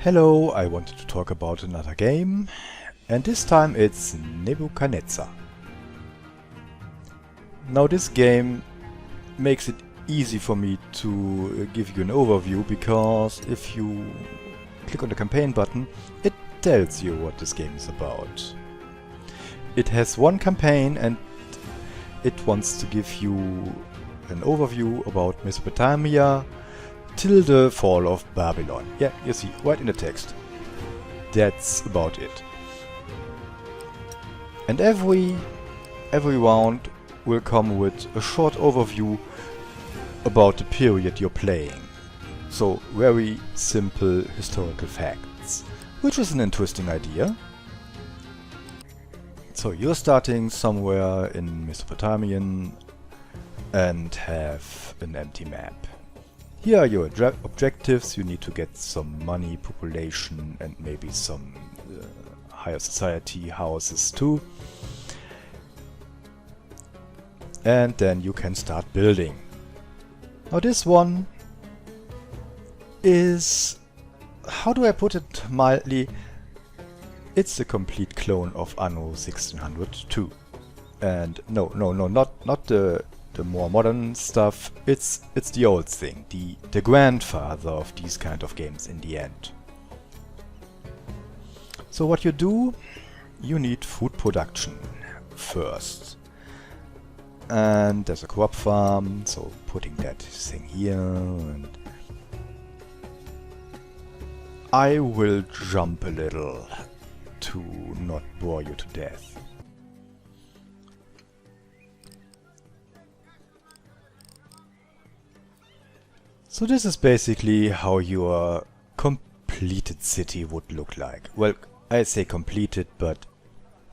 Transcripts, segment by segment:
Hello, I wanted to talk about another game, and this time it's Nebuchadnezzar. Now this game makes it easy for me to give you an overview, because if you click on the campaign button, it tells you what this game is about. It has one campaign and it wants to give you an overview about Mesopotamia till the fall of Babylon. Yeah, you see, right in the text. That's about it. And every round will come with a short overview about the period you're playing. So, very simple historical facts, which is an interesting idea. So, you're starting somewhere in Mesopotamian and have an empty map. Here are your objectives. You need to get some money, population, and maybe some higher society houses too. And then you can start building. Now this one is, how do I put it mildly, it's a complete clone of Anno 1602. And no, not the more modern stuff. It's the old thing, the grandfather of these kind of games in the end. So what you do, you need food production first. And there's a crop farm, so putting that thing here, and I will jump a little to not bore you to death. So this is basically how your completed city would look like. Well, I say completed, but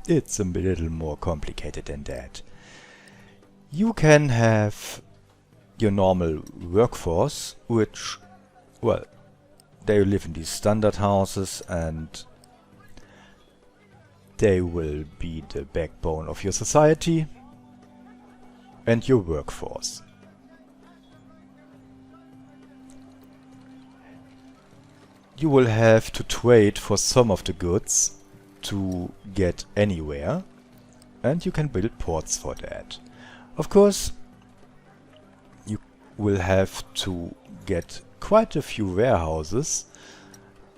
it's a little more complicated than that. You can have your normal workforce, which, well, they live in these standard houses and they will be the backbone of your society and your workforce. You will have to trade for some of the goods to get anywhere, and you can build ports for that. Of course, you will have to get quite a few warehouses,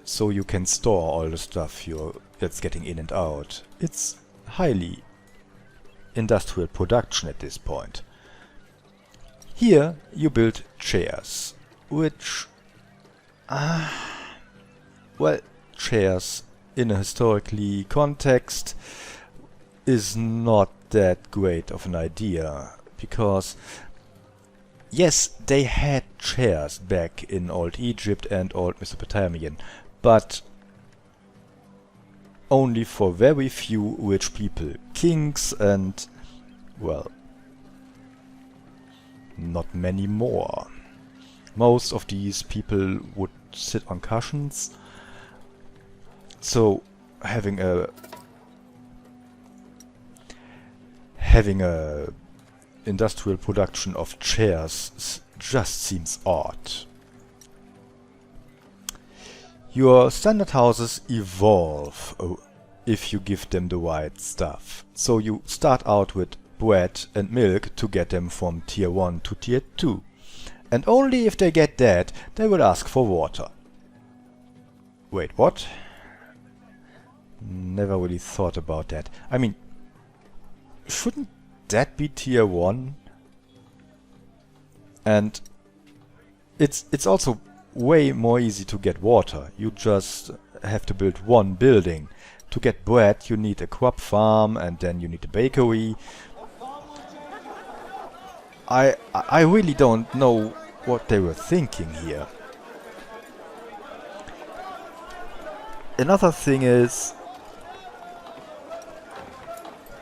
so you can store all the stuff that's getting in and out. It's highly industrial production at this point. Here you build chairs, which well, chairs in a historically context is not that great of an idea, because yes, they had chairs back in Old Egypt and Old Mesopotamian, but only for very few rich people, kings and, well, not many more. Most of these people would sit on cushions. So having a industrial production of chairs just seems odd. Your standard houses evolve if you give them the right stuff. So you start out with bread and milk to get them from tier 1 to tier 2. And only if they get that, they will ask for water. Wait, what? Never really thought about that. I mean, shouldn't that be tier 1? And it's also way more easy to get water. You just have to build one building. To get bread you need a crop farm, and then you need a bakery. I really don't know what they were thinking here. Another thing is,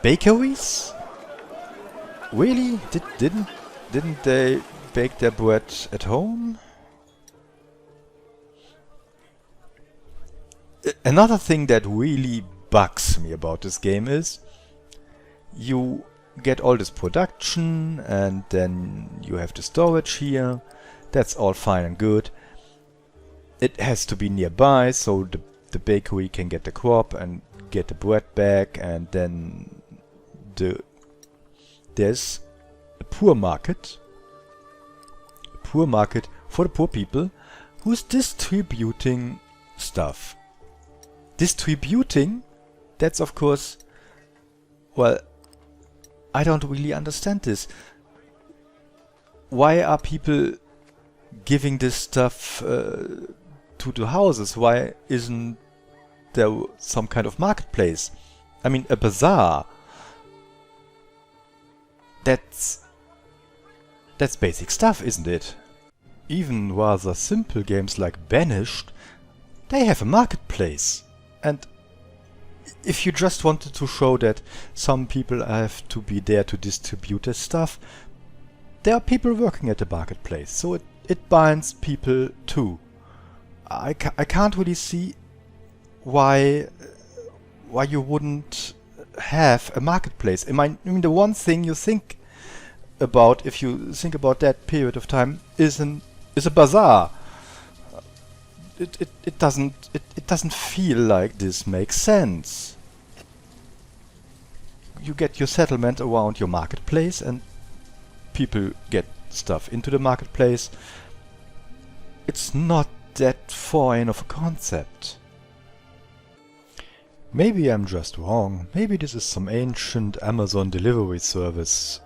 bakeries? Really? Didn't they bake their bread at home? Another thing that really bugs me about this game is, you get all this production and then you have the storage here. That's all fine and good. it has to be nearby so the bakery can get the crop and get the bread back, and then there's a poor market for the poor people who's distributing stuff. Distributing? That's of course... Well, I don't really understand this. Why are people giving this stuff to the houses? Why isn't there some kind of marketplace? I mean, a bazaar. That's basic stuff, isn't it? Even rather simple games like Banished, they have a marketplace. And if you just wanted to show that some people have to be there to distribute their stuff, there are people working at the marketplace, so it binds people too. I can't really see why you wouldn't have a marketplace. I mean, the one thing you think about, if you think about that period of time, is a bazaar. It doesn't feel like this makes sense. You get your settlement around your marketplace, and people get stuff into the marketplace. It's not that foreign of a concept. Maybe I'm just wrong. Maybe this is some ancient Amazon delivery service.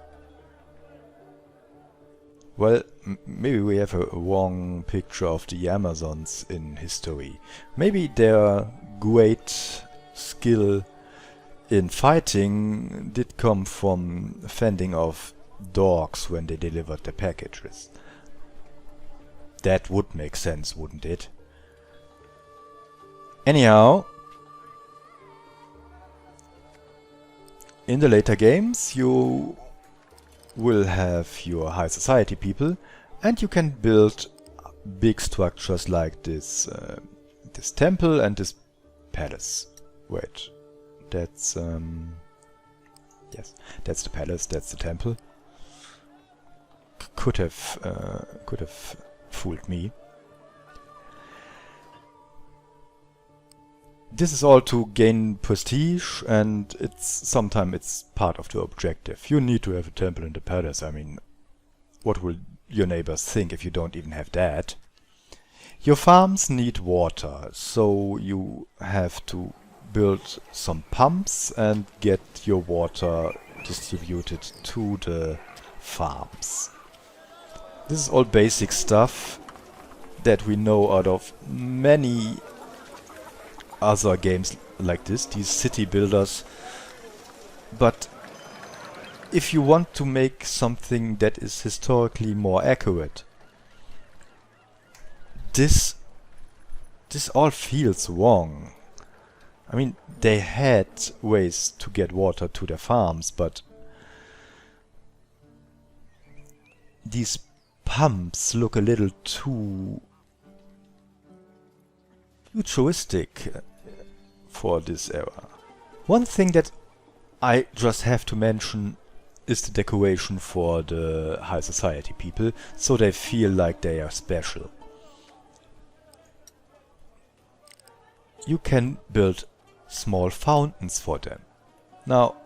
Well, maybe we have a wrong picture of the Amazons in history. Maybe their great skill in fighting did come from fending off dogs when they delivered the packages. That would make sense, wouldn't it? Anyhow, in the later games you will have your high society people, and you can build big structures like this this temple and this palace. Wait, that's yes, that's the palace, that's the temple. Could have fooled me. This is all to gain prestige, and sometimes it's part of the objective. You need to have a temple in the palace. I mean, what will your neighbors think if you don't even have that? Your farms need water, so you have to build some pumps and get your water distributed to the farms. This is all basic stuff that we know out of many other games like this, these city builders. But if you want to make something that is historically more accurate, this all feels wrong. I mean, they had ways to get water to their farms, but these pumps look a little too futuristic for this era. One thing that I just have to mention is the decoration for the high society people, so they feel like they are special. You can build small fountains for them. Now,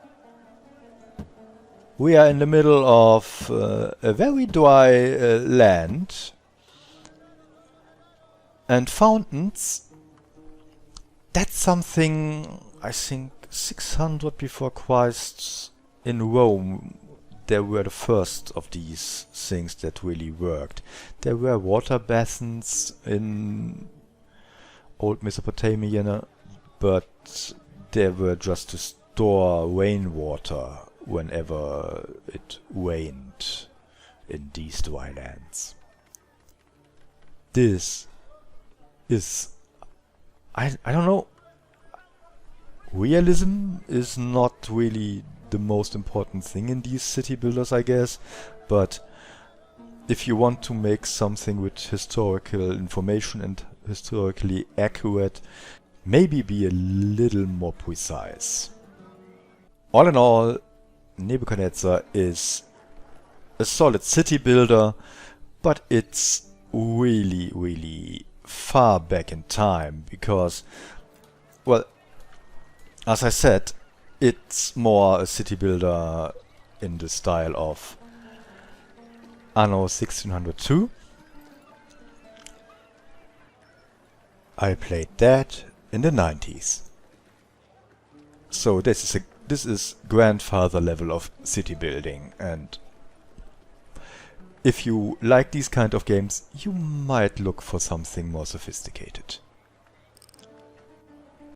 we are in the middle of a very dry land, and fountains, that's something, I think, 600 before Christ in Rome, there were the first of these things that really worked. There were water basins in old Mesopotamia, but they were just to store rainwater whenever it rained in these dry lands. This is, I don't know, realism is not really the most important thing in these city builders, I guess, but if you want to make something with historical information and historically accurate, maybe be a little more precise. All in all, Nebuchadnezzar is a solid city builder, but it's really far back in time, because, well, as I said, it's more a city builder in the style of Anno 1602. I played that in the 90s. So this is grandfather level of city building, and if you like these kind of games, you might look for something more sophisticated.